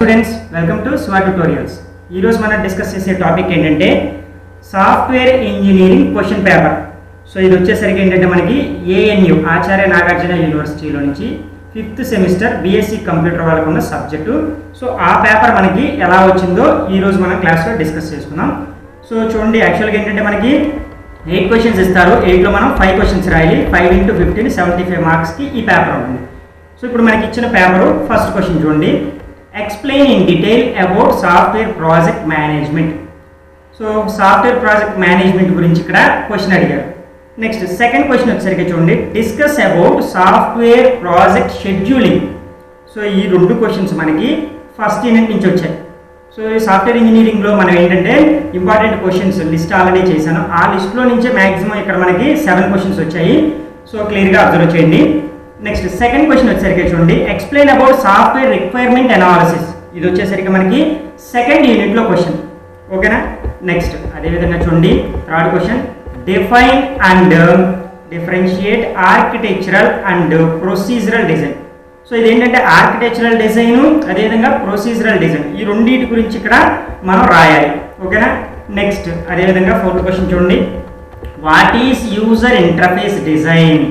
Students welcome to Sivarao tutorials. ఈ రోజు మనం డిస్కస్ చేసే టాపిక్ ఏంటంటే software engineering question paper. So ఇది వచ్చేసరికి ఏంటంటే మనకి ANU ఆచార్య నాగార్జున యూనివర్సిటీలో నుంచి 5th సెమిస్టర్ BSc కంప్యూటర్ వాళ్ళకు ఉన్న సబ్జెక్టు. సో ఆ పేపర్ మనకి ఎలా వచ్చిందో ఈ రోజు మనం క్లాస్లో డిస్కస్ చేసుకుందాం. సో చూడండి, యాక్చువల్గా ఏంటంటే మనకి 8 క్వశ్చన్స్ ఇస్తారు. 8లో మనం 5 క్వశ్చన్స్ రాయాలి. 5 × 15 75 మార్క్స్కి ఈ పేపర్ ఉంటుంది. సో ఇప్పుడు మనకి ఇచ్చిన పేపరు ఫస్ట్ క్వశ్చన్ చూడండి, explain in detail about software project management. So software project management గురించి ఇక్కడ క్వశ్చన్ అడిగారు. నెక్స్ట్ సెకండ్ క్వశ్చన్ వచ్చేసరికి చూడండి, discuss about software project scheduling. So ఈ రెండు క్వశ్చన్స్ మనకి ఫస్ట్ యూనిట్ నుంచి వచ్చాయి. సో ఈ సాఫ్ట్వేర్ ఇంజనీరింగ్లో మనం ఏంటంటే ఇంపార్టెంట్ క్వశ్చన్స్ లిస్ట్ ఆల్రెడీ చేశాను. ఆ లిస్ట్లో నుంచే మ్యాక్సిమం ఇక్కడ మనకి 7 క్వశ్చన్స్ వచ్చాయి. సో క్లియర్గా అబ్జర్వ్ చేయండి. నెక్స్ట్ సెకండ్ క్వశ్చన్ వచ్చేసరికి చూడండి, explain about software requirement analysis. ఇది వచ్చేసరికి మనకి సెకండ్ యూనిట్లో క్వశ్చన్. ఓకేనా. నెక్స్ట్ అదేవిధంగా చూడండి third question, define and differentiate architectural and procedural design. So ఇదేంటంటే ఆర్కిటెక్చరల్ డిజైన్ అదేవిధంగా ప్రొసీజరల్ డిజైన్ ఈ రెండింటి గురించి ఇక్కడ మనం రాయాలి. ఓకేనా. నెక్స్ట్ అదేవిధంగా ఫోర్త్ క్వశ్చన్ చూడండి, what is user interface design.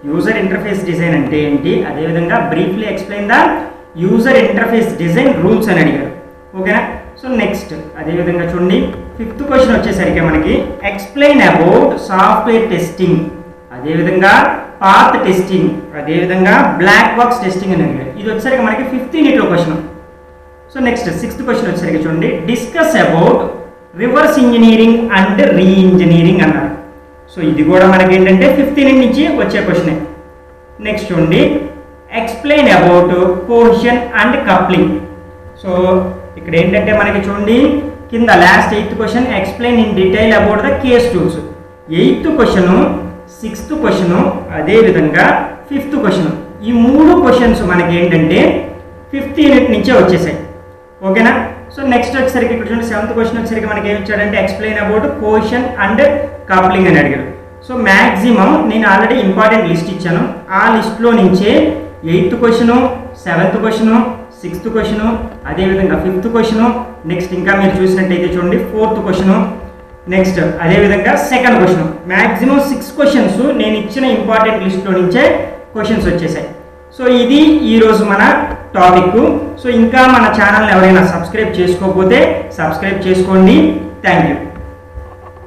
User interface design అంటే ఏంటి, అదేవిధంగా briefly explain the user interface design rules అని అడిగారు. ఓకేనా. సో నెక్స్ట్ అదేవిధంగా చూడండి 5th క్వశ్చన్ వచ్చేసరికి మనకి ఎక్స్ప్లెయిన్ అబౌట్ సాఫ్ట్వేర్ టెస్టింగ్, అదేవిధంగా పాత్ టెస్టింగ్, అదేవిధంగా బ్లాక్ బాక్స్ టెస్టింగ్ అని అడిగారు. ఇది వచ్చేసరికి మనకి 5th యూనిట్లో question. So next 6th question వచ్చేసరికి చూడండి, discuss about reverse engineering and re engineering అన్నారు. సో ఇది కూడా మనకి ఏంటంటే 5th యూనిట్ నుంచి వచ్చే క్వశ్చనే. నెక్స్ట్ చూడండి, explain about cohesion and coupling. So ఇక్కడ ఏంటంటే మనకి చూడండి కింద last 8th question, explain in detail about the case tools. 8th question, 6th question, అదేవిధంగా 5th క్వశ్చన్, ఈ 3 క్వశ్చన్స్ మనకి ఏంటంటే 5th యూనిట్ నుంచే వచ్చేసాయి. ఓకేనా. సో నెక్స్ట్ వచ్చేసరికి ఇక్కడ చూడండి 7th క్వశ్చన్ వచ్చేసరికి మనకి ఏమి ఇచ్చాడంటే explain about cohesion and coupling అని అడిగారు. సో మ్యాక్సిమం నేను ఆల్రెడీ ఇంపార్టెంట్ లిస్ట్ ఇచ్చాను. ఆ లిస్ట్లో నుంచే 8th question, 7th question, 6th question, అదేవిధంగా 5th క్వశ్చను, నెక్స్ట్ ఇంకా మీరు చూసినట్టయితే చూడండి 4th క్వశ్చను, నెక్స్ట్ అదేవిధంగా సెకండ్ క్వశ్చన్, మ్యాక్సిమం 6 క్వశ్చన్స్ నేను ఇచ్చిన ఇంపార్టెంట్ లిస్ట్లో నుంచే క్వశ్చన్స్ వచ్చేసాయి. సో ఇది ఈరోజు మన టాపిక్. సో ఇంకా మన ఛానల్ని ఎవరైనా సబ్స్క్రైబ్ చేసుకోకపోతే సబ్స్క్రైబ్ చేసుకోండి. Thank you.